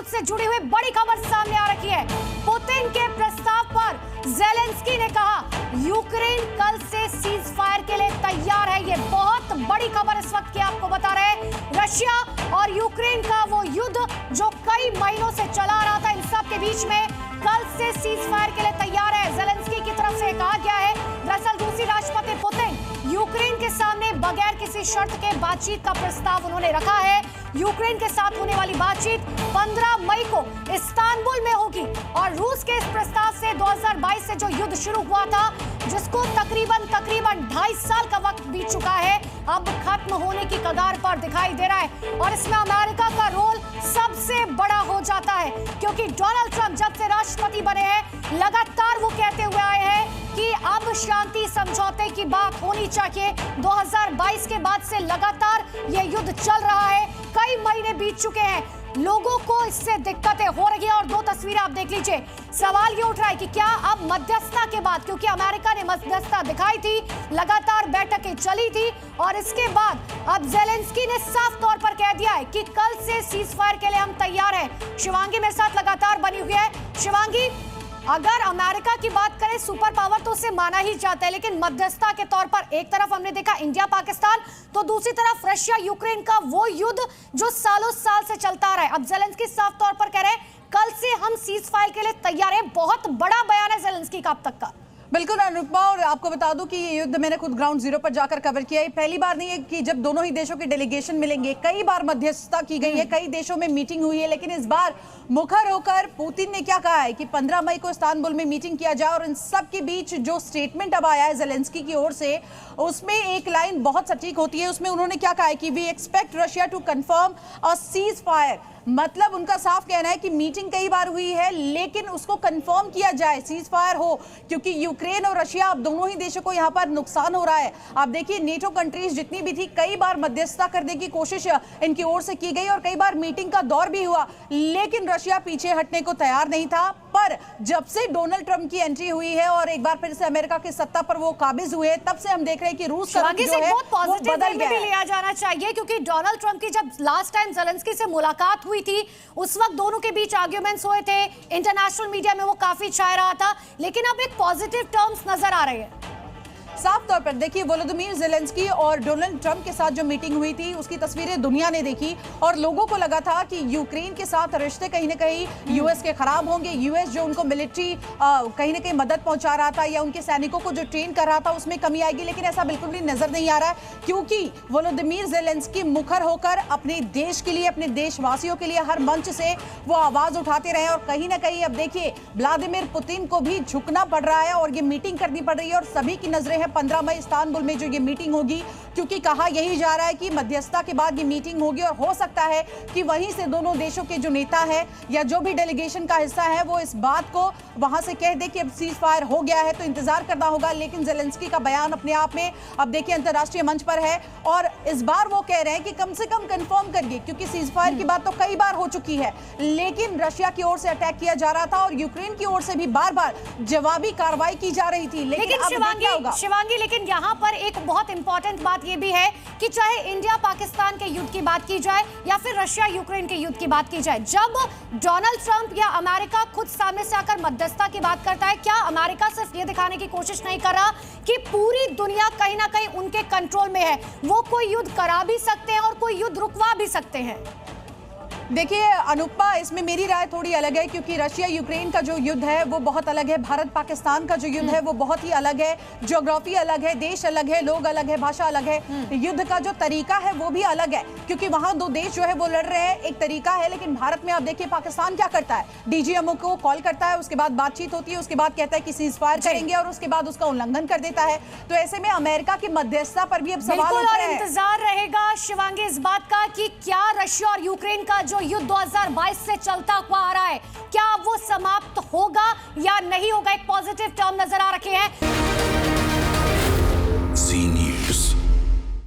युद्ध से जुड़ी हुई बड़ी खबर सामने आ रही है। पुतिन के प्रस्ताव पर ज़ेलेंस्की ने कहा यूक्रेन कल से सीज फायर के लिए तैयार है। ये बहुत बड़ी खबर इस वक्त की आपको बता रहे हैं। रशिया और यूक्रेन का वो युद्ध जो कई महीनों से चला रहा था, इन सब के बीच में कल से सीज फायर के लिए तैयार है। ज़ेलेंस्की की तरफ से कहा गया है। दरअसल रूसी राष्ट्रपति पुतिन यूक्रेन के सामने बगैर किसी शर्त के बातचीत का प्रस्ताव उन्होंने रखा है। यूक्रेन के साथ होने वाली बातचीत 15 मई को इस्तांबुल में होगी और रूस के इस प्रस्ताव से 2022 से जो युद्ध शुरू हुआ था, जिसको तकरीबन 2.5 साल का वक्त बीत चुका है, अब खत्म होने की कगार पर दिखाई दे रहा है। और इसमें अमेरिका का रोल सबसे बड़ा हो जाता है, क्योंकि डोनाल्ड ट्रंप जब से राष्ट्रपति बने हैं लगातार वो कहते हुए आए हैं कि अब शांति समझौते की बात होनी चाहिए। 2022 के बाद से लगातार ये युद्ध चल रहा है, कई महीने बीत चुके हैं, लोगों को इससे दिक्कतें हो रही है। और दो तस्वीरें आप देख लीजिए। सवाल ये उठ रहा है कि क्या अब मध्यस्थता के बाद, क्योंकि अमेरिका ने मध्यस्थता दिखाई थी, लगातार बैठकें चली थी, और इसके बाद अब ज़ेलेंस्की ने साफ तौर पर कह दिया है कि कल से सीज फायर के लिए हम तैयार हैं। शिवांगी मेरे साथ लगातार बनी हुई है। शिवांगी, अगर अमेरिका की बात करें, सुपर पावर तो उसे माना ही जाता है, लेकिन मध्यस्थता के तौर पर एक तरफ हमने देखा इंडिया पाकिस्तान, तो दूसरी तरफ रशिया यूक्रेन का वो युद्ध जो सालों साल से चलता आ रहा है। अब ज़ेलेंस्की साफ तौर पर कह रहे हैं कल से हम सीज फायर के लिए तैयार हैं। बहुत बड़ा बयान है ज़ेलेंस्की का अब तक का। बिल्कुल अनुपमा, और आपको बता दूं कि ये युद्ध मैंने खुद ग्राउंड जीरो पर जाकर कवर किया है। पहली बार नहीं है कि जब दोनों ही देशों के डेलीगेशन मिलेंगे, कई बार मध्यस्थता की गई है, कई देशों में मीटिंग हुई है, लेकिन इस बार मुखर होकर पुतिन ने क्या कहा है कि 15 मई को इस्तांबुल में मीटिंग किया जाए। और इन सब के बीच जो स्टेटमेंट अब आया है ज़ेलेंस्की की ओर से, उसमें एक लाइन बहुत सटीक होती है। उसमें उन्होंने क्या कहा है कि we expect Russia to confirm a ceasefire. मतलब उनका साफ कहना है कि मीटिंग कई बार हुई है, लेकिन उसको कंफर्म किया जाए, सीज फायर हो, क्योंकि यूक्रेन और रशिया, अब दोनों ही देशों को यहां पर नुकसान हो रहा है। आप देखिए नेटो कंट्रीज जितनी भी थी, कई बार मध्यस्थता करने की कोशिश इनकी ओर से की गई और कई बार मीटिंग का दौर भी हुआ, लेकिन रशिया पीछे हटने को तैयार नहीं था। पर जब से डोनाल्ड ट्रंप की एंट्री हुई है और एक बार फिर से अमेरिका की सत्ता पर वो काबिज हुए, तब से हम देख रहे हैं कि रूस का जो है वो बदल गया है। लिया जाना चाहिए, क्योंकि डोनाल्ड ट्रंप की जब लास्ट टाइम ज़ेलेंस्की से मुलाकात हुई थी, उस वक्त दोनों के बीच आर्ग्यूमेंट्स हुए थे, इंटरनेशनल मीडिया में वो काफी छाया रहा था, लेकिन अब एक पॉजिटिव टर्म्स नजर आ रहे हैं। साफ तौर पर देखिए, वोलोदिमीर ज़ेलेंस्की और डोनाल्ड ट्रंप के साथ जो मीटिंग हुई थी, उसकी तस्वीरें दुनिया ने देखी और लोगों को लगा था कि यूक्रेन के साथ रिश्ते कहीं ना कहीं यूएस के खराब होंगे। यूएस जो उनको मिलिट्री कहीं ना कहीं मदद पहुंचा रहा था या उनके सैनिकों को जो ट्रेन कर रहा था, उसमें कमी आएगी, लेकिन ऐसा बिल्कुल भी नजर नहीं आ रहा है, क्योंकि वोलोदिमीर ज़ेलेंस्की मुखर होकर अपने देश के लिए, अपने देशवासियों के लिए हर मंच से वो आवाज उठाते रहे। और कहीं ना कहीं अब देखिए व्लादिमीर पुतिन को भी झुकना पड़ रहा है और ये मीटिंग करनी पड़ रही है। और सभी की नजरें हैं 15 मई इस्तांबुल में जो ये मीटिंग होगी, क्योंकि कहा यही जा रहा है कि मध्यस्थता के बाद ये मीटिंग होगी और हो सकता है कि वहीं से दोनों देशों के जो नेता है या जो भी डेलीगेशन का हिस्सा है वो इस बात को वहां से कह दे कि अब सीज फायर हो गया है। तो इंतजार करना होगा, लेकिन ज़ेलेंस्की का बयान अपने आप में अब देखिए अंतर्राष्ट्रीय मंच पर है और इस बार वो कह रहे हैं कि कम से कम कंफर्म करिए, क्योंकि सीज फायर की बात तो कई बार हो चुकी है, लेकिन रशिया की ओर से अटैक किया जा रहा था और यूक्रेन की ओर से भी बार बार जवाबी कार्रवाई की जा रही थी। लेकिन शिवांगी, लेकिन यहाँ पर एक बहुत इंपॉर्टेंट बात यह भी है कि चाहे इंडिया पाकिस्तान के युद्ध की बात की जाए या फिर रशिया यूक्रेन के युद्ध की बात की जाए, जब डोनाल्ड ट्रंप या अमेरिका खुद सामने से आकर मध्यस्थता की बात करता है, क्या अमेरिका सिर्फ ये दिखाने की कोशिश नहीं कर रहा कि पूरी दुनिया कहीं ना कहीं उनके कंट्रोल में है, वो कोई युद्ध करा भी सकते हैं और कोई युद्ध रुकवा भी सकते हैं? देखिए अनुपमा, इसमें मेरी राय थोड़ी अलग है, क्योंकि रशिया यूक्रेन का जो युद्ध है वो बहुत अलग है, भारत पाकिस्तान का जो युद्ध है वो बहुत ही अलग है, ज्योग्राफी अलग है, देश अलग है, लोग अलग है, भाषा अलग है, युद्ध का जो तरीका है वो भी अलग है, क्योंकि वहां दो देश जो है वो लड़ रहे हैं, एक तरीका है। लेकिन भारत में आप देखिए पाकिस्तान क्या करता है, डीजीएमओ को कॉल करता है, उसके बाद बातचीत होती है, उसके बाद कहता है कि सीज फायर करेंगे और उसके बाद उसका उल्लंघन कर देता है। तो ऐसे में अमेरिका की मध्यस्थता पर भी अब सवाल उठ रहे हैं। इंतजार रहेगा शिवांगी इस बात का कि क्या रशिया और यूक्रेन का जो युद्ध 2022 से चलता हुआ आ रहा है, क्या वो समाप्त होगा या नहीं होगा। एक पॉजिटिव टर्म नजर आ रखे हैं।